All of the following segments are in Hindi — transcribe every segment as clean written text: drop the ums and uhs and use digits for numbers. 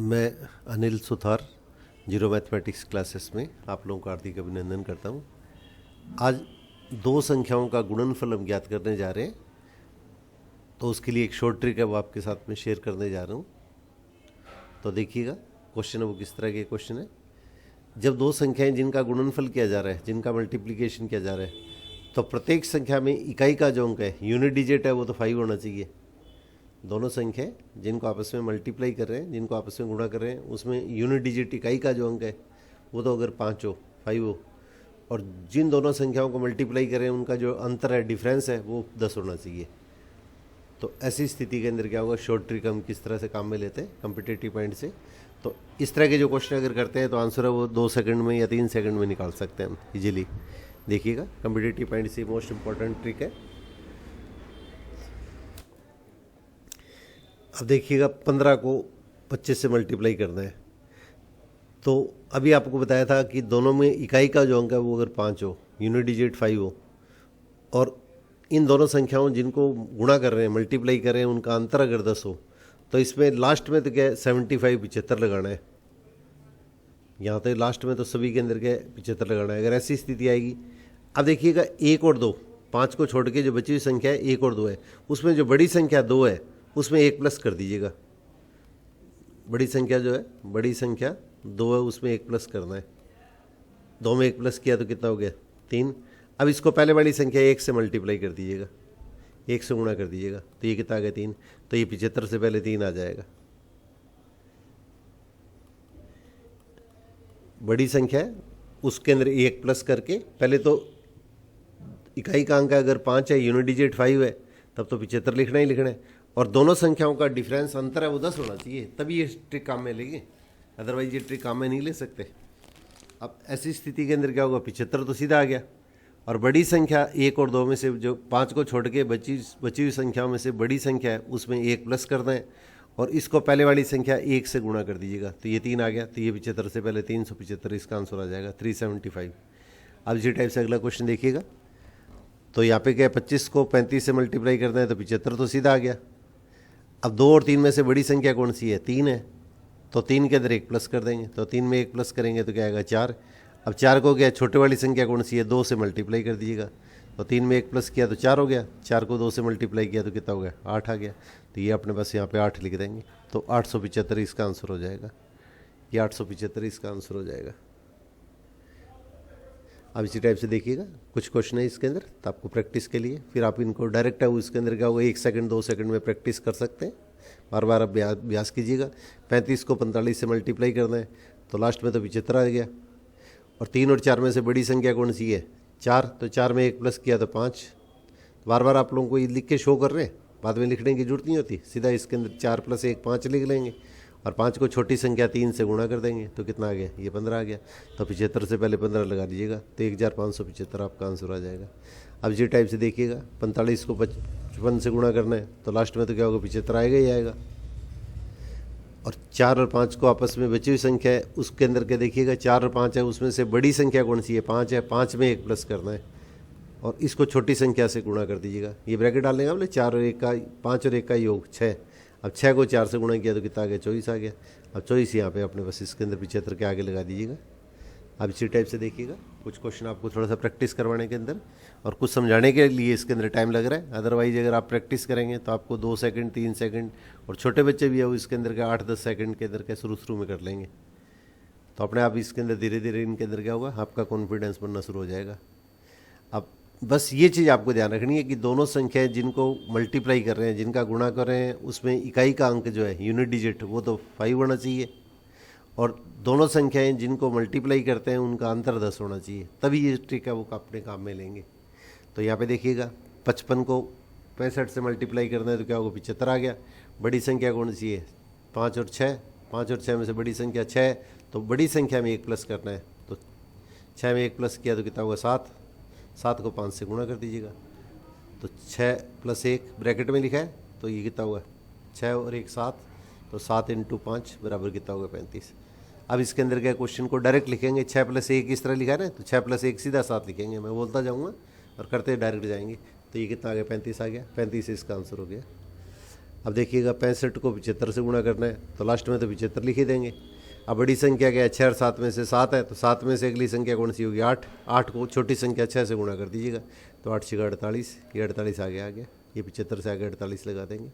मैं Anil Suthar zero mathematics classes में आप लोगों का हार्दिक अभिनंदन करता हूँ। आज दो संख्याओं का गुणनफल हम ज्ञात करने जा रहे हैं, तो उसके लिए एक शॉर्ट ट्रिक है वो आपके साथ में शेयर करने जा रहा हूँ। तो देखिएगा क्वेश्चन है वो किस तरह के क्वेश्चन है। जब दो संख्याएं जिनका गुणनफल किया जा रहा है, जिनका मल्टीप्लिकेशन किया जा रहा है, तो प्रत्येक संख्या में इकाई का जो अंक है, यूनिट डिजिट है, वो तो 5 होना चाहिए। दोनों संख्याएं जिनको आपस में मल्टीप्लाई कर रहे हैं, जिनको आपस में गुणा कर रहे हैं, उसमें यूनिट डिजिट इकाई का जो अंक है वो तो अगर 5 हो, 5 हो, और जिन दोनों संख्याओं को मल्टीप्लाई कर रहे हैं उनका जो अंतर है, डिफरेंस है, वो 10 होना चाहिए। तो ऐसी स्थिति के अंदर क्या होगा, शॉर्ट ट्रिक हम किस तरह से काम में लेते हैं कम्पिटेटिव पॉइंट से। तो इस तरह के जो क्वेश्चन अगर करते हैं तो आंसर है वो 2 सेकंड में या 3 सेकंड में निकाल सकते हैं हम इजीली। देखिएगा कम्पिटेटिव पॉइंट से मोस्ट इंपॉर्टेंट ट्रिक है। अब देखिएगा 15 को 25 से मल्टीप्लाई करना है। तो अभी आपको बताया था कि दोनों में इकाई का जो अंक है वो अगर 5 हो, यूनिट डिजिट 5 हो, और इन दोनों संख्याओं जिनको गुणा कर रहे हैं, मल्टीप्लाई कर रहे हैं, उनका अंतर अगर 10 हो, तो इसमें लास्ट में तो क्या है 75 75 लगाना है। यहाँ तक लास्ट में तो सभी के अंदर क्या है 75 लगाना है। अगर ऐसी स्थिति आएगी, अब देखिएगा 1 और 2, 5 को छोड़ के जो बची हुई संख्या है 1 और 2 है, उसमें जो बड़ी संख्या 2 है उसमें 1 प्लस कर दीजिएगा। बड़ी संख्या जो है, बड़ी संख्या 2 है, उसमें 1 प्लस करना है। 2 में 1 प्लस किया तो कितना हो गया 3। अब इसको पहले वाली संख्या 1 से मल्टीप्लाई कर दीजिएगा, 1 से गुणा कर दीजिएगा, तो ये कितना आ गया 3। तो ये 75 से पहले 3 आ जाएगा। बड़ी संख्या है उसके अंदर 1 प्लस करके, पहले तो इकाई का अंक अगर 5 है, यूनिट डिजिट 5 है, तब तो 75 लिखना ही लिखना है, और दोनों संख्याओं का डिफरेंस अंतर है वो 10 होना चाहिए, तभी ये ट्रिक काम में लेंगे, अदरवाइज ये ट्रिक काम में नहीं ले सकते। अब ऐसी स्थिति के अंदर क्या होगा, 75 तो सीधा आ गया, और बड़ी संख्या 1 और 2 में से जो 5 को छोड़ के बची हुई संख्याओं में से बड़ी संख्या है उसमें 1 प्लस करना है, और इसको पहले वाली संख्या 1 से गुणा कर दीजिएगा, तो ये 3 आ गया। तो ये 75 से पहले 375, इसका आंसर आ जाएगा 375। अब इसी टाइप से अगला क्वेश्चन देखिएगा। तो यहाँ पे क्या है, 25 को 35 से मल्टीप्लाई करना है, तो 75 तो सीधा आ गया। अब 2 और 3 में से बड़ी संख्या कौन सी है, 3 है, तो 3 के अंदर 1 प्लस कर देंगे, तो 3 में 1 प्लस करेंगे तो क्या आएगा 4। अब 4 को क्या, छोटे वाली संख्या कौन सी है, 2 से मल्टीप्लाई कर दीजिएगा, तो 3 में 1 प्लस किया तो 4 हो गया, 4 को 2 से मल्टीप्लाई किया तो कितना हो गया 8 आ गया। तो ये अपने पास यहाँ पे 8 लिख देंगे, तो 875 इसका आंसर हो जाएगा। ये 875 इसका आंसर हो जाएगा। अब इसी टाइप से देखिएगा कुछ क्वेश्चन है इसके अंदर, तो आपको प्रैक्टिस के लिए फिर आप इनको डायरेक्ट है वो इसके अंदर क्या होगा 1 सेकंड 2 सेकंड में प्रैक्टिस कर सकते हैं। बार बार आप अभ्यास कीजिएगा। 35 को 45 से मल्टीप्लाई करना है, तो लास्ट में तो 75 आ गया, और 3 और 4 में से बड़ी संख्या कौन सी है 4, तो 4 में 1 प्लस किया तो 5। बार बार आप लोगों को ये लिख के शो कर रहे हैं, बाद में लिखने की जरूरत नहीं होती, सीधा इसके अंदर 4 + 1 5 लिख लेंगे, और 5 को छोटी संख्या 3 से गुणा कर देंगे, तो कितना आ गया ये 15 आ गया। तो 75 से पहले 15 लगा दीजिएगा, तो 1575 आपका आंसर आ जाएगा। अब जी टाइप से देखिएगा, 45 को 55 से गुणा करना है, तो लास्ट में तो क्या होगा 75 आएगा ही आएगा। और 4 और 5 को आपस में बची हुई संख्या है उसके अंदर के देखिएगा 4 और 5 है, उसमें से बड़ी संख्या कौन सी है 5 है, 5 में 1 प्लस करना है, और इसको छोटी संख्या से गुणा कर दीजिएगा। ये ब्रैकेट डाल देंगे बोले 4 और 1 का, 5 और 1 का योग 6। अब 6 को 4 से गुणा किया तो कितना आ गया 24 आ गया। अब 24 यहाँ पे अपने पास इसके अंदर 75 के आगे लगा दीजिएगा। अब इसी टाइप से देखिएगा कुछ क्वेश्चन आपको थोड़ा सा प्रैक्टिस करवाने के अंदर और कुछ समझाने के लिए इसके अंदर टाइम लग रहा है। अदरवाइज अगर आप प्रैक्टिस करेंगे तो आपको 2 सेकंड 3 सेकंड, और छोटे बच्चे भी है वो इसके अंदर का 8-10 सेकंड के अंदर के शुरू में कर लेंगे। तो अपने आप इसके अंदर धीरे धीरे इनके अंदर क्या होगा, आपका कॉन्फिडेंस बनना शुरू हो जाएगा। अब बस ये चीज़ आपको ध्यान रखनी है कि दोनों संख्याएं जिनको मल्टीप्लाई कर रहे हैं, जिनका गुणा कर रहे हैं, उसमें इकाई का अंक जो है यूनिट डिजिट वो तो 5 होना चाहिए, और दोनों संख्याएं जिनको मल्टीप्लाई करते हैं उनका अंतर 10 होना चाहिए, तभी ये ट्रिक है वो अपने काम में लेंगे। तो यहाँ पे देखिएगा 55 को 65 से मल्टीप्लाई करना है तो क्या होगा 75 आ गया। बड़ी संख्या कौन सी है 5 और 6, 5 और 6 में से बड़ी संख्या 6, तो बड़ी संख्या में 1 प्लस करना है, तो 6 में 1 प्लस किया तो कितना होगा 7, 7 को 5 से गुणा कर दीजिएगा, तो 6 + 1 ब्रैकेट में लिखा है, तो ये कितना हुआ 6 और 1 7, तो 7 × 5 बराबर कितना होगा 35। अब इसके अंदर क्या क्वेश्चन को डायरेक्ट लिखेंगे, 6 + 1 इस तरह लिखा है ना, तो 6 + 1 सीधा 7 लिखेंगे, मैं बोलता जाऊँगा और करते डायरेक्ट जाएंगे, तो ये कितना आ गया 35 आ गया। 35 इसका आंसर हो गया। अब देखिएगा 65 को 75 से गुणा करना है तो लास्ट में तो 75 लिख ही देंगे। अब बड़ी संख्या क्या है, 6 और 7 में से 7 है, तो 7 में से अगली संख्या कौन सी होगी, 8। 8 को छोटी संख्या 6 से गुणा कर दीजिएगा, तो 8 6 48, ये 48 आ गया, ये 75 से आगे 48 लगा देंगे।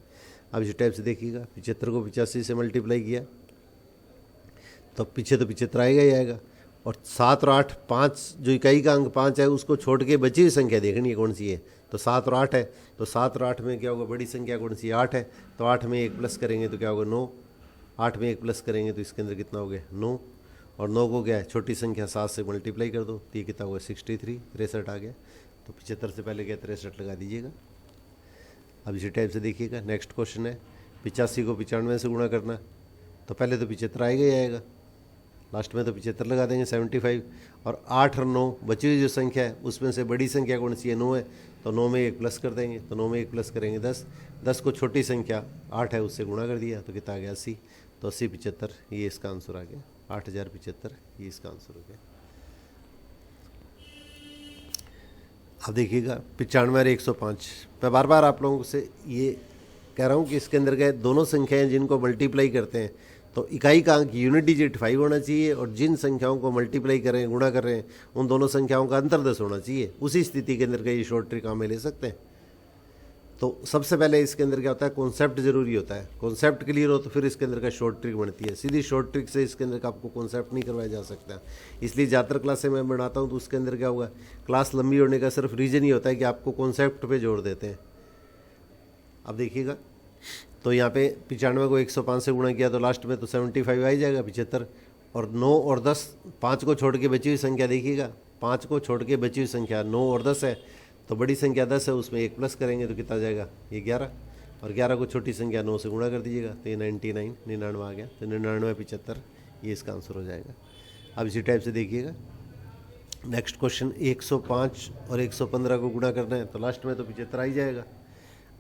अब इसी टाइप से देखिएगा 75 को 85 से मल्टीप्लाई किया तो पीछे तो 75 आएगा ही आएगा, और 7 और 8 5 जो इकाई का अंक 5 है उसको छोड़ के बची हुई संख्या देखनी है कौन सी है, तो 7 और 8 है, तो 7 और 8 में क्या होगा, बड़ी संख्या कौन सी है, 8 है, तो 8 में 1 प्लस करेंगे तो क्या होगा 9, 8 में 1 प्लस करेंगे तो इसके अंदर कितना हो गया 9, और 9 को क्या है छोटी संख्या 7 से मल्टीप्लाई कर दो तो ये कितना होगा 63, 63 आ गया, तो 75 से पहले क्या 63 लगा दीजिएगा। अब इसी टाइप से देखिएगा नेक्स्ट क्वेश्चन है 85 को 95 से गुणा करना, तो पहले तो 75 आएगा ही आएगा, लास्ट में तो 75 लगा देंगे 75, और 8 और 9 बची हुई जो संख्या है उसमें से बड़ी संख्या कौन सी है 9 है, तो 9 में 1 प्लस कर देंगे, तो 9 में 1 प्लस करेंगे 10, 10 को छोटी संख्या 8 है उससे गुणा कर दिया तो कितना आ गया 80, तो 80 75 ये इसका आंसर आ गया, 8075 ये इसका आंसर हो गया। अब देखिएगा 95 और 105, मैं बार बार आप लोगों से ये कह रहा हूँ कि इसके अंदर क्या है, दोनों संख्याएं जिनको मल्टीप्लाई करते हैं तो इकाई का अंक यूनिट डिजिट 5 होना चाहिए, और जिन संख्याओं को मल्टीप्लाई कर रहे हैं गुणा कर रहे हैं उन दोनों संख्याओं का अंतर 10 होना चाहिए। उसी स्थिति के अंदर का ये शॉर्ट ट्रिक हमें ले सकते हैं। तो सबसे पहले इसके अंदर क्या होता है, कॉन्सेप्ट जरूरी होता है, कॉन्सेप्ट क्लियर हो तो फिर इसके अंदर का शॉर्ट ट्रिक बनती है। सीधी शॉर्ट ट्रिक से इसके अंदर का आपको कॉन्सेप्ट नहीं करवाया जा सकता, इसलिए ज़्यादातर क्लासें मैं बनाता हूँ तो उसके अंदर क्या होगा, क्लास लंबी होने का सिर्फ रीज़न ही होता है कि आपको कॉन्सेप्ट पे जोड़ देते हैं। अब देखिएगा तो यहाँ पे 95 को 105 से गुणा किया तो लास्ट में तो 75 आ ही जाएगा 75, और 9 और 10 5 को छोड़ के बची हुई संख्या देखिएगा, 5 को छोड़ के बची हुई संख्या 9 और 10 है, तो बड़ी संख्या 10 है उसमें 1 प्लस करेंगे तो कितना जाएगा ये 11, और 11 को छोटी संख्या 9 से गुणा कर दीजिएगा तो ये 99 आ गया, तो 99 75 ये इसका आंसर हो जाएगा। अब इसी टाइप से देखिएगा नेक्स्ट क्वेश्चन 105 और 115 को गुणा करना है तो लास्ट में तो 75 आ ही जाएगा।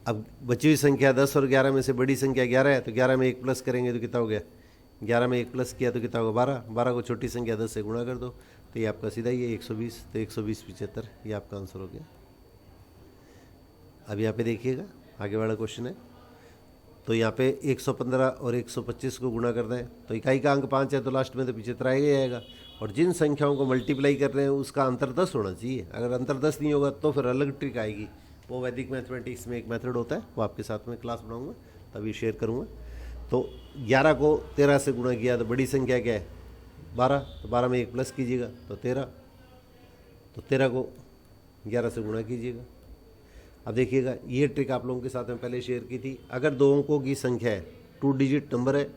अब बची हुई संख्या 10 और 11 में से बड़ी संख्या 11 है, तो 11 में 1 प्लस करेंगे तो कितना हो गया, 11 में 1 प्लस किया तो कितना होगा 12, 12 को छोटी संख्या 10 से गुणा कर दो तो ये आपका सीधा ही है 120, तो 120 75 ये आपका आंसर हो गया। अब यहाँ पे देखिएगा आगे वाला क्वेश्चन है, तो यहाँ पे 115 और 125 को गुणा करना है तो इकाई का अंक 5 है तो लास्ट में तो 75 आएगा ही आएगा, और जिन संख्याओं को मल्टीप्लाई कर रहे हैं उसका अंतर 10 होना चाहिए। अगर अंतर 10 नहीं होगा तो फिर अलग ट्रिक आएगी, वो वैदिक मैथमेटिक्स में एक मेथड होता है, वो आपके साथ में क्लास बनाऊंगा तभी शेयर करूंगा। तो 11 को 13 से गुणा किया तो बड़ी संख्या क्या है 12, तो 12 में 1 प्लस कीजिएगा तो 13, तो 13 को 11 से गुणा कीजिएगा। अब देखिएगा ये ट्रिक आप लोगों के साथ में पहले शेयर की थी, अगर दो अंकों की संख्या है 2 डिजिट नंबर है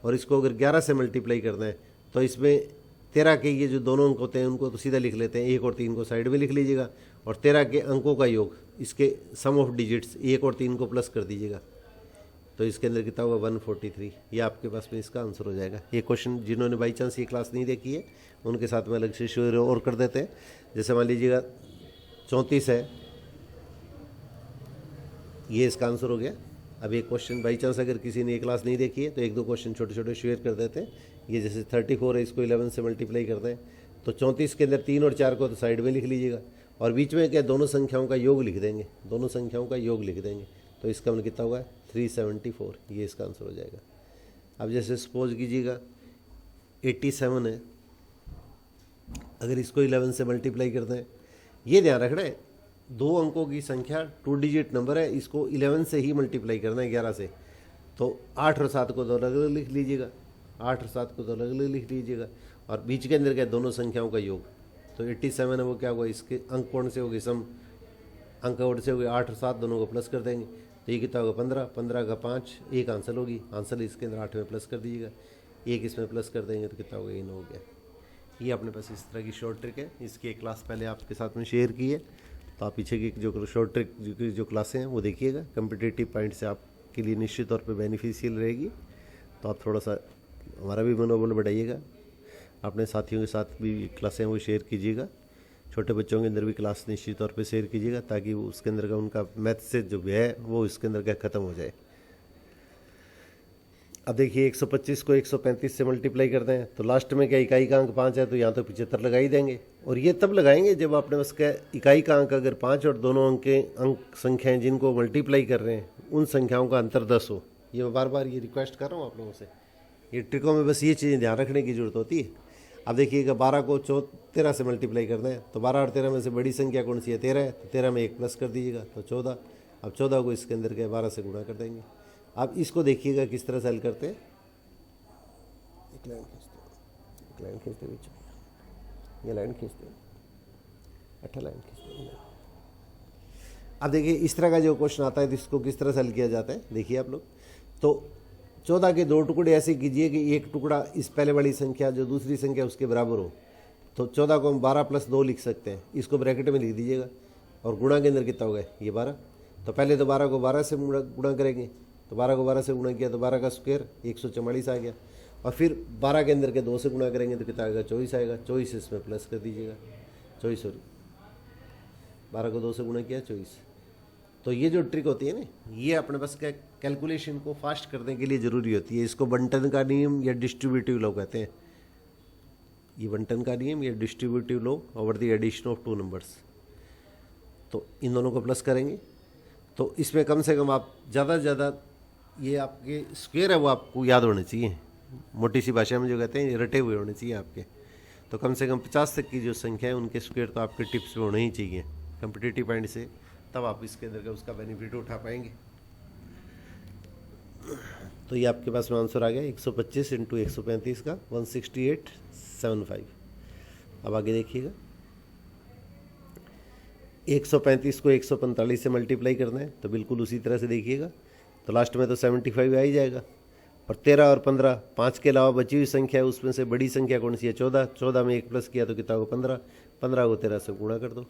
और इसको अगर 11 से मल्टीप्लाई करना है तो इसमें 13 के ये जो दोनों अंक होते हैं उनको तो सीधा लिख लेते हैं, 1 और 3 को साइड में लिख लीजिएगा, और 13 के अंकों का योग इसके सम ऑफ डिजिट्स 1 और 3 को प्लस कर दीजिएगा तो इसके अंदर कितना होगा 143, ये आपके पास में इसका आंसर हो जाएगा। ये क्वेश्चन जिन्होंने बाई चांस ये क्लास नहीं देखी है उनके साथ में अलग से शेयर और कर देते हैं। जैसे मान लीजिएगा 34 है, ये इसका आंसर हो गया। अब एक क्वेश्चन बाई चांस अगर किसी ने ये क्लास नहीं देखी है तो 1-2 क्वेश्चन छोटे छोटे शेयर कर देते हैं। ये जैसे 34 है, इसको 11 से मल्टीप्लाई करते हैं तो 34 के अंदर 3 और 4 को तो साइड में लिख लीजिएगा, और बीच में क्या दोनों संख्याओं का योग लिख देंगे, दोनों संख्याओं का योग लिख देंगे तो इसका मतलब कितना होगा 374, ये इसका आंसर हो जाएगा। अब जैसे सपोज कीजिएगा 87 है, अगर इसको 11 से मल्टीप्लाई करते हैं, ये ध्यान रखना है दो अंकों की संख्या 2 डिजिट नंबर है, इसको 11 से ही मल्टीप्लाई करना है 11 से, तो 8 और 7 को तो अलग अलग लिख लीजिएगा, 8 और 7 को तो अलग अलग लिख लीजिएगा, और बीच के अंदर क्या दोनों संख्याओं का योग, तो 87 है वो क्या होगा, इसके अंक कौन से हो गए, सम अंक कौन से हो गए 8 और 7 दोनों को प्लस कर देंगे तो ये कितना होगा 15, 15 का 5 एक आंसर होगी, आंसर इसके अंदर 8 में प्लस कर दीजिएगा, एक इसमें प्लस कर देंगे तो कितना होगा ये 9 हो गया। ये अपने पास इस तरह की शॉर्ट ट्रिक है, इसकी एक क्लास पहले आपके साथ में शेयर की है, तो आप पीछे की जो शॉर्ट ट्रिक जो क्लासें हैं वो देखिएगा, कम्पिटिटिव पॉइंट से आपके लिए निश्चित तौर पे बेनिफिशियल रहेगी। तो आप थोड़ा सा हमारा भी मनोबल बढ़ाइएगा, अपने साथियों के साथ भी क्लासें वो शेयर कीजिएगा, छोटे बच्चों के अंदर भी क्लास निश्चित तौर पे शेयर कीजिएगा ताकि वो उसके अंदर का उनका मैथ से जो है वो इसके अंदर का ख़त्म हो जाए। अब देखिए 125 को 135 से मल्टीप्लाई करते हैं तो लास्ट में क्या इकाई का अंक 5 है तो यहाँ तो 75 लगा ही देंगे, और ये तब लगाएंगे जब आपने उसका इकाई का अंक अगर 5 और दोनों अंक संख्याएं जिनको मल्टीप्लाई कर रहे हैं उन संख्याओं का अंतर 10 हो। ये मैं बार बार ये रिक्वेस्ट कर रहा हूँ आप लोगों से। ये ट्रिकों में बस ये चीज़ें ध्यान रखने की ज़रूरत होती है। अब देखिएगा 12 को 13 से मल्टीप्लाई करना है, तो 12 और 13 में से बड़ी संख्या कौन सी है? 13 है, तो 13 में 1 प्लस कर दीजिएगा तो 14। अब 14 को इसके अंदर के 12 से गुणा कर देंगे। अब इसको देखिएगा किस तरह से हल करते हैं। एक लाइन खींचते बीच, ये लाइन खींचते, 8 लाइन खींचते। अब देखिए इस तरह का जो क्वेश्चन आता है तो इसको किस तरह से हल किया जाता है, देखिए आप लोग। तो 14 के 2 टुकड़े ऐसे कीजिए कि एक टुकड़ा इस पहले वाली संख्या जो दूसरी संख्या उसके बराबर हो। तो 14 को हम 12 + 2 लिख सकते हैं, इसको ब्रैकेट में लिख दीजिएगा। और गुणा के अंदर कितना हो गया? ये 12। तो पहले तो 12 को 12 से गुणा करेंगे, तो 12 को 12 से गुणा किया तो 12 का स्क्वायर 144 आ गया। और फिर 12 के अंदर के 2 से गुणा करेंगे तो कितना आएगा? 24 आएगा। 24 इसमें प्लस कर दीजिएगा, 24 और 12 को 2 से गुणा किया 24। तो ये जो ट्रिक होती है ना, ये अपने पास क्या कैलकुलेशन को फास्ट करने के लिए ज़रूरी होती है। इसको बंटन का नियम या डिस्ट्रीब्यूटिव लॉ कहते हैं। ये बंटन का नियम या distributive law over the addition of 2 numbers. तो इन दोनों को प्लस करेंगे तो इसमें कम से कम आप ज़्यादा से ज़्यादा ये आपके स्क्वायर है वो आपको याद होने चाहिए। मोटी सी भाषा में जो कहते हैं रटे हुए होने चाहिए आपके। तो कम से कम 50 तक की जो संख्या है उनके स्क्वायर तो आपके टिप्स में होने ही चाहिए कम्पिटिटिव पॉइंट से, तब आप इसके अंदर का उसका बेनिफिट उठा पाएंगे। तो ये आपके पास में आंसर आ गया 125 × 135 का 16875। अब आगे देखिएगा, 135 को 145 से मल्टीप्लाई करना है, तो बिल्कुल उसी तरह से देखिएगा। तो लास्ट में तो 75 आ ही जाएगा। और 13 और 15 5 के अलावा बची हुई संख्या है, उसमें से बड़ी संख्या कौन सी है? 14। 14 में 1 प्लस किया तो कितना होगा? 15। 15 को 13 से गुणा कर दो।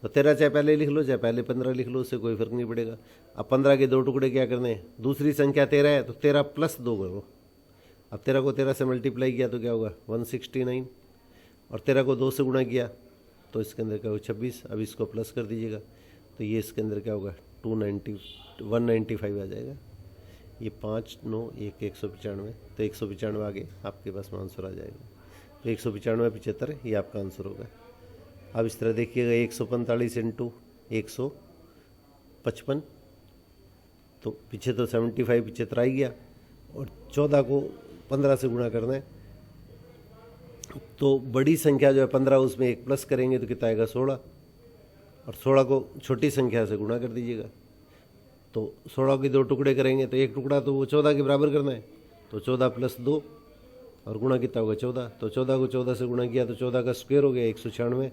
तो 13 चाहे पहले लिख लो चाहे पहले 15 लिख लो, उससे कोई फर्क नहीं पड़ेगा। अब 15 के 2 टुकड़े क्या करने हैं? दूसरी संख्या 13 है तो 13 + 2 करो। अब 13 को 13 से मल्टीप्लाई किया तो क्या होगा? 169। और 13 को 2 से गुणा किया तो इसके अंदर क्या होगा? 26। अब इसको प्लस कर दीजिएगा तो ये इसके अंदर क्या होगा? 195 आ जाएगा। ये 5 9 1 195, तो 195 आगे आपके पास में आंसर आ जाएगा। तो 195 75 ये आपका आंसर होगा। अब इस तरह देखिएगा 145 × 155, तो पीछे तो 75 75 आ ही गया। और 14 को 15 से गुणा करना है, तो बड़ी संख्या जो है 15 उसमें 1 प्लस करेंगे तो कितना आएगा? 16। और 16 को छोटी संख्या से गुणा कर दीजिएगा। तो 16 के 2 टुकड़े करेंगे तो एक टुकड़ा तो वो 14 के बराबर करना है, तो 14 + 2 और गुणा कितना होगा? 14। तो 14 को 14 से गुणा किया तो 14 का स्क्वायर हो गया 196।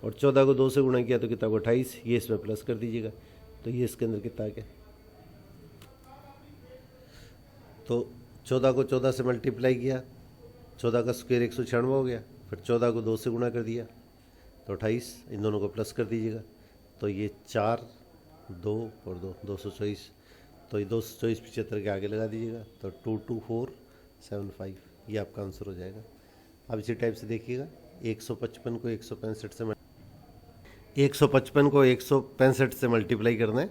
और 14 को 2 से गुणा किया तो कितना होगा? 28। ये इसमें प्लस कर दीजिएगा तो ये इसके अंदर कितना आ गया? तो 14 को 14 से मल्टीप्लाई किया, 14 का स्क्वायर 196 हो गया। फिर 14 को 2 से गुणा कर दिया तो 28। इन दोनों को प्लस कर दीजिएगा तो ये 4 2 और 2 224। तो ये 224 75 के आगे लगा दीजिएगा तो 22475 ये आपका आंसर हो जाएगा। अब इसी टाइप से देखिएगा 155 को 165 से मल्टीप्लाई करना है,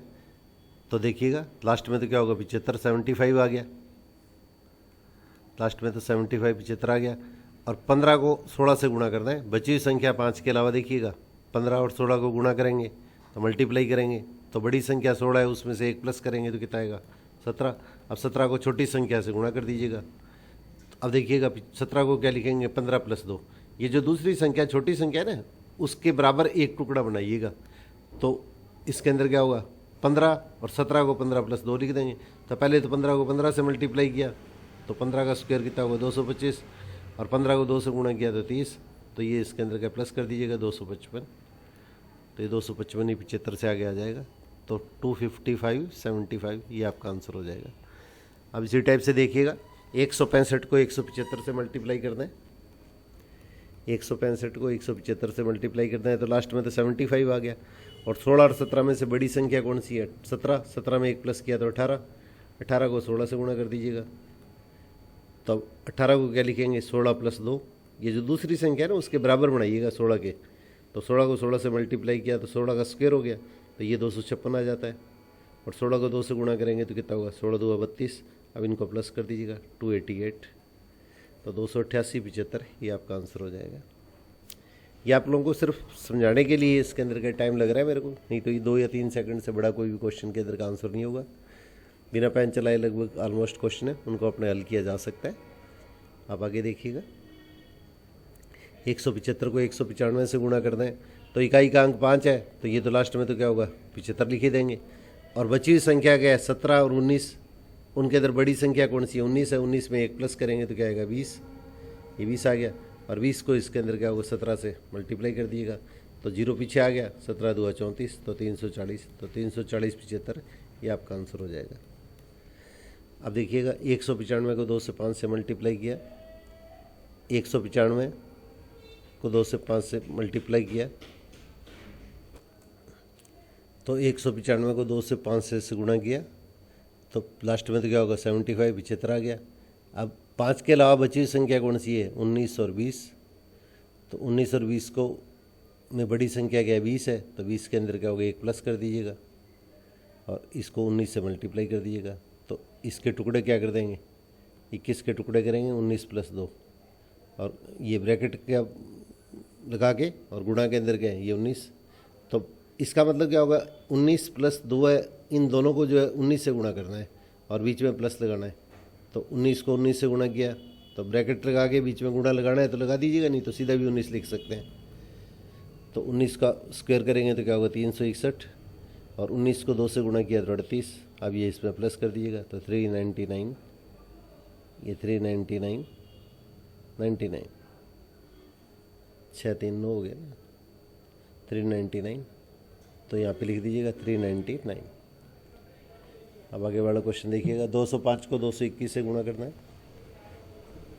तो देखिएगा लास्ट में तो क्या होगा? 75 75 आ गया। लास्ट में तो 75 75 आ गया। और 15 को 16 से गुणा करना है, बची हुई संख्या 5 के अलावा देखिएगा 15 और 16 को गुणा करेंगे तो मल्टीप्लाई करेंगे, तो बड़ी संख्या 16 है उसमें से 1 प्लस करेंगे तो कितना आएगा? 17। अब 17 को छोटी संख्या से गुणा कर दीजिएगा। अब देखिएगा 17 को क्या लिखेंगे? 15 + 2। ये जो दूसरी संख्या छोटी संख्या है ना, उसके बराबर एक टुकड़ा बनाइएगा। तो इसके अंदर क्या होगा? 15 और 17 को 15 + 2 लिख देंगे। तो पहले तो 15 को 15 से मल्टीप्लाई किया तो 15 का स्क्वायर कितना होगा? 225। और 15 को 2 से गुणा किया तो 30। तो ये इसके अंदर क्या प्लस कर दीजिएगा? 255। तो ये 255 ही 75 से आगे आ जाएगा तो 255 75 ये आपका आंसर हो जाएगा। अब इसी टाइप से देखिएगा 165 को 175 से मल्टीप्लाई करना है। 165 को 175 से मल्टीप्लाई करना है तो लास्ट में तो 75 आ गया। और 16 और 17 में से बड़ी संख्या कौन सी है? 17। 17 में 1 प्लस किया तो 18। 18 को 16 से गुणा कर दीजिएगा। तो 18 को क्या लिखेंगे? 16 + 2। ये जो दूसरी संख्या है ना उसके बराबर बनाइएगा 16 के। तो 16 को 16 से मल्टीप्लाई किया तो 16 का स्क्वायर हो गया, तो ये 256 आ जाता है। और 16 को 2 से गुणा करेंगे तो कितना होगा? 16 2 32। अब इनको प्लस कर दीजिएगा 288। तो 288 75 ये आपका आंसर हो जाएगा। ये आप लोगों को सिर्फ समझाने के लिए इसके अंदर का टाइम लग रहा है मेरे को, नहीं तो ये 2 या 3 सेकंड से बड़ा कोई भी क्वेश्चन के अंदर का आंसर नहीं होगा। बिना पेन चलाए लगभग ऑलमोस्ट क्वेश्चन है, उनको अपने हल किया जा सकता है। आप आगे देखिएगा, 175 को 195 से गुणा करना है, तो इकाई का अंक 5 है, तो ये तो लास्ट में तो क्या होगा 75 लिख ही देंगे। और बची हुई संख्या क्या है 17 और 19, उनके अंदर बड़ी संख्या कौन सी है 19 है, 19 में 1 प्लस करेंगे तो क्या आएगा 20, ये 20 आ गया। और 20 को इसके अंदर क्या होगा 17 से मल्टीप्लाई कर दिएगा, तो 0 पीछे आ गया, 17 दूआ 34, तो 340, तो 340 75, ये आपका आंसर हो जाएगा। अब देखिएगा 195 को 2 से 5 से मल्टीप्लाई किया, 195 को 2 से 5 से मल्टीप्लाई किया, तो 195 को 2 से 5 से गुणा किया, तो लास्ट में तो क्या होगा 75 75 आ गया। अब 5 के अलावा बची हुई संख्या कौन सी है 19 और 20, तो 19 और 20 को में बड़ी संख्या क्या है 20 है, तो 20 के अंदर क्या होगा 1 प्लस कर दीजिएगा और इसको 19 से मल्टीप्लाई कर दीजिएगा, तो इसके टुकड़े क्या कर देंगे 21 के टुकड़े करेंगे 19 + 2, और ये ब्रैकेट क्या लगा के और गुणा के अंदर क्या है ये 19, तो इसका मतलब क्या होगा 19 + 2 है, इन दोनों को जो है 19 से गुणा करना है और बीच में प्लस लगाना है, तो 19 को 19 से गुणा किया, तो ब्रैकेट लगा के बीच में गुणा लगाना है तो लगा दीजिएगा, नहीं तो सीधा भी 19 लिख सकते हैं। तो 19 का स्क्वायर करेंगे तो क्या होगा 361, और 19 को 2 से गुणा किया तो 38, अब ये इसमें प्लस कर दीजिएगा, तो 399, ये 399 99, 6 3 9 हो गया ना 399, तो यहाँ पे लिख दीजिएगा 399। अब आगे वाला क्वेश्चन देखिएगा, 205 को 221 से गुणा करना है,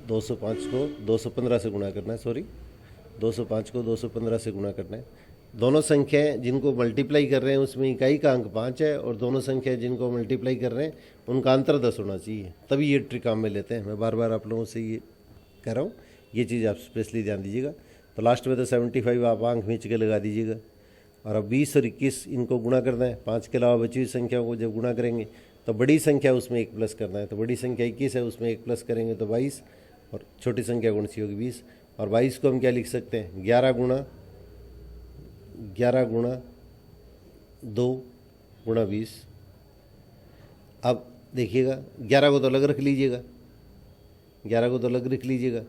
205 को 215 से गुणा करना है, सॉरी 205 को 215 से गुणा करना है। दोनों संख्याएं जिनको मल्टीप्लाई कर रहे हैं उसमें इकाई का अंक 5 है, और दोनों संख्याएं जिनको मल्टीप्लाई कर रहे हैं उनका अंतर 10 होना चाहिए, तभी ये ट्रिक काम में लेते हैं। मैं बार बार आप लोगों से ये कह रहा हूँ, ये चीज़ आप स्पेशली ध्यान दीजिएगा। तो लास्ट में तो 75 आप आंक खींच के लगा दीजिएगा, और अब 20 और 21 इनको गुणा करना है, 5 के अलावा बची हुई संख्याओं को जब गुणा करेंगे तो बड़ी संख्या उसमें 1 प्लस करना है, तो बड़ी संख्या 21 है उसमें 1 प्लस करेंगे तो 22, और छोटी संख्या कौन सी होगी 20, और 22 को हम क्या लिख सकते हैं 11 गुणा 2 गुणा 20। अब देखिएगा 11 को तो अलग रख लीजिएगा, 11 को तो अलग रख लीजिएगा,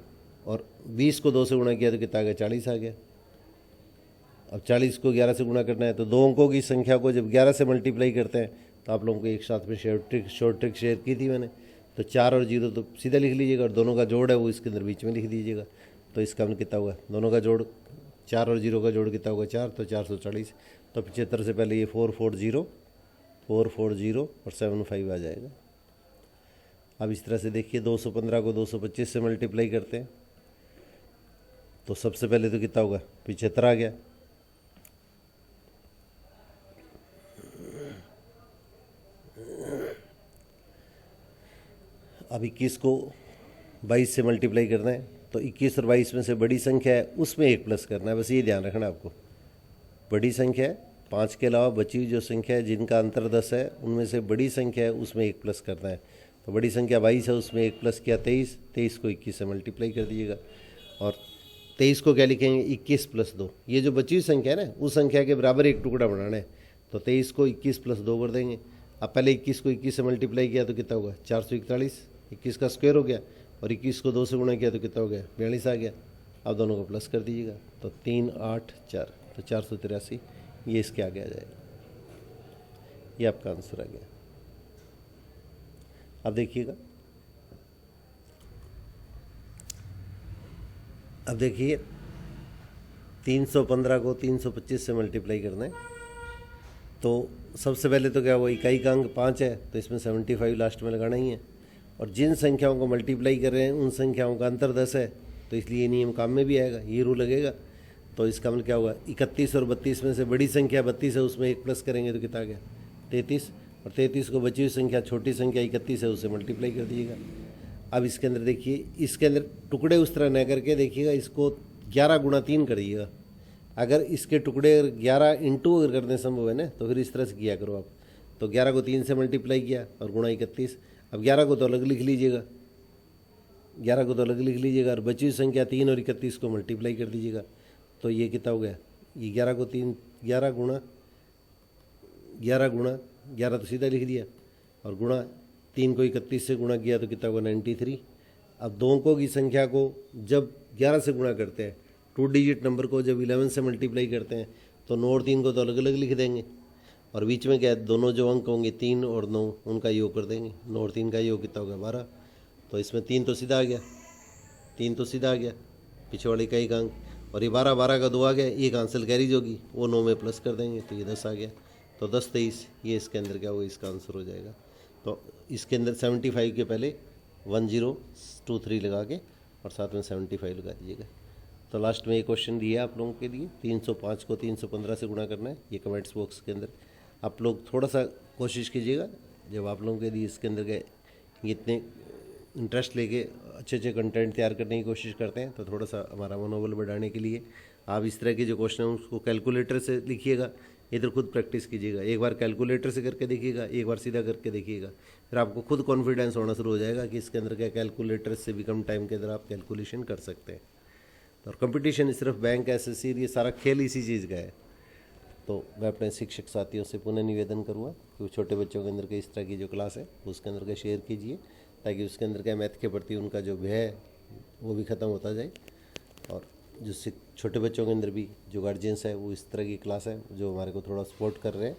और 20 को 2 से गुणा किया तो कितना आ गया 40 आ गया। अब 40 को 11 से गुणा करना है, तो दो अंकों की संख्या को जब 11 से मल्टीप्लाई करते हैं तो आप लोगों को एक साथ में शॉर्ट ट्रिक शेयर की थी मैंने, तो 4 और 0 तो सीधा लिख लीजिएगा, और दोनों का जोड़ है वो इसके अंदर बीच में लिख दीजिएगा, तो इसका मतलब कितना हुआ दोनों का जोड़ 4 और 0 का जोड़ कितना होगा 4, तो 440, तो 75 से पहले ये 440 और 75 आ जाएगा। अब इस तरह से देखिए 215 को 225 से मल्टीप्लाई करते हैं, तो सबसे पहले तो कितना होगा 75 आ गया, अब 21 को 22 से मल्टीप्लाई करना है, तो 21 और 22 में से बड़ी संख्या है उसमें 1 प्लस करना है, बस ये ध्यान रखना आपको। बड़ी संख्या है 5 के अलावा बची हुई जो संख्या है जिनका अंतर 10 है उनमें से बड़ी संख्या है उसमें 1 प्लस करना है, तो बड़ी संख्या 22 है उसमें 1 प्लस किया 23, 23 को 21 से मल्टीप्लाई कर दीजिएगा, और 23 को क्या लिखेंगे 21 + 2, ये जो बची हुई संख्या है ना उस संख्या के बराबर एक टुकड़ा बनाना है, तो 23 को 21 + 2 कर देंगे। अब पहले 21 को 21 से मल्टीप्लाई किया तो कितना होगा 441, 21 का स्क्वायर हो गया, और 21 को 2 से गुणा किया तो कितना हो गया 42 आ गया। अब दोनों को प्लस कर दीजिएगा, तो 3 8 4, तो 483, ये इसके आगे आ जाएगा, ये आपका आंसर आ गया। अब देखिएगा, अब देखिए 315 को 325 से मल्टीप्लाई करना है, तो सबसे पहले तो क्या हुआ इकाई का अंक 5 है, तो इसमें 75 लास्ट में लगाना ही है, और जिन संख्याओं को मल्टीप्लाई कर रहे हैं उन संख्याओं का अंतर 10 है, तो इसलिए ये नियम काम में भी आएगा, ये रूल लगेगा। तो इसका मतलब क्या होगा 31 और 32 में से बड़ी संख्या 32 है उसमें 1 प्लस करेंगे तो कितना आ गया 33, और 33 को बची हुई संख्या छोटी संख्या 31 है उससे मल्टीप्लाई कर दीजिएगा। अब इसके अंदर देखिए, इसके अंदर टुकड़े उस तरह न करके देखिएगा, इसको 11 गुणा 3 करिएगा। अगर इसके टुकड़े 11 इंटू अगर करने संभव है ना तो फिर इस तरह से किया करो आप। तो 11 को 3 से मल्टीप्लाई किया और गुणा 31। अब 11 को तो अलग लिख लीजिएगा, 11 को तो अलग लिख लीजिएगा, और बची हुई संख्या 3 और 31 को मल्टीप्लाई कर दीजिएगा। तो ये कितना हो गया, ये 11 को 3, 11 गुणा 11 तो सीधा लिख दिया, और गुणा 3 को 31 से गुणा किया तो कितना होगा 93। अब दो अंकों की संख्या को जब 11 से गुणा करते हैं, 2 डिजिट नंबर को जब 11 से मल्टीप्लाई करते हैं तो 9 और 3 को तो अलग अलग लिख देंगे, और बीच में क्या है, दोनों जो अंक होंगे 3 और 9 उनका योग कर देंगे। 9 और 3 का योग कितना होगा 12। तो इसमें 3 तो सीधा आ गया, 3 तो सीधा आ गया पीछे वाले का एक अंक, और ये 12 का 2 आ गया, एक आंसर कैरीज होगी वो 9 में प्लस कर देंगे तो ये 10 आ गया। तो 10 23 ये इसके अंदर क्या होगा, इसका आंसर हो जाएगा। तो इसके अंदर 75 के पहले 1023 लगा के और साथ में 75 लगा दीजिएगा। तो लास्ट में ये क्वेश्चन दिया है आप लोगों के लिए, 305 को 315 से गुणा करना है। ये कमेंट्स बॉक्स के अंदर आप लोग थोड़ा सा कोशिश कीजिएगा, जब आप लोगों के लिए इसके अंदर के इतने इंटरेस्ट लेके अच्छे अच्छे कंटेंट तैयार करने की कोशिश करते हैं, तो थोड़ा सा हमारा मनोबल बढ़ाने के लिए आप इस तरह के जो क्वेश्चन हैं उसको कैलकुलेटर से लिखिएगा, इधर खुद प्रैक्टिस कीजिएगा। एक बार कैलकुलेटर से करके देखिएगा, एक बार सीधा करके देखिएगा, फिर आपको खुद कॉन्फिडेंस होना शुरू हो जाएगा कि इसके अंदर क्या कैलकुलेटर से भी कम टाइम के अंदर आप कैलकुलेशन कर सकते हैं। और कंपटीशन सिर्फ बैंक, एसएससी, ये सारा खेल इसी चीज़ का है। तो मैं अपने शिक्षक साथियों से पुनः निवेदन करूँगा कि छोटे बच्चों के अंदर के इस तरह की जो क्लास है उसके अंदर का शेयर कीजिए, ताकि उसके अंदर क्या मैथ के प्रति उनका जो भय है वो भी ख़त्म होता जाए। और जो छोटे बच्चों के अंदर भी जो गार्जियंस है वो इस तरह की क्लास है जो हमारे को थोड़ा सपोर्ट कर रहे हैं,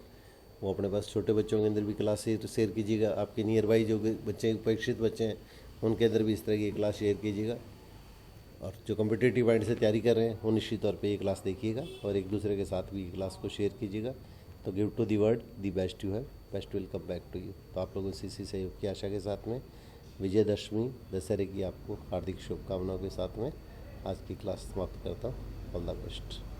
वो अपने पास छोटे बच्चों के अंदर भी क्लास शेयर कीजिएगा। आपके नियर बाई जो बच्चे अपेक्षित बच्चे हैं उनके अंदर भी इस तरह की क्लास शेयर कीजिएगा। और जो कॉम्पिटिटिव माइंड से तैयारी कर रहे हैं वो निश्चित तौर पे ये क्लास देखिएगा और एक दूसरे के साथ भी ये क्लास को शेयर कीजिएगा। तो give to the world the best you have, best will come back to you. तो आप लोगों से इसी सहयोग की आशा के साथ में विजयदशमी दशहरे की आपको हार्दिक शुभकामनाओं के साथ में आज की क्लास समाप्त करता हूँ। All the best.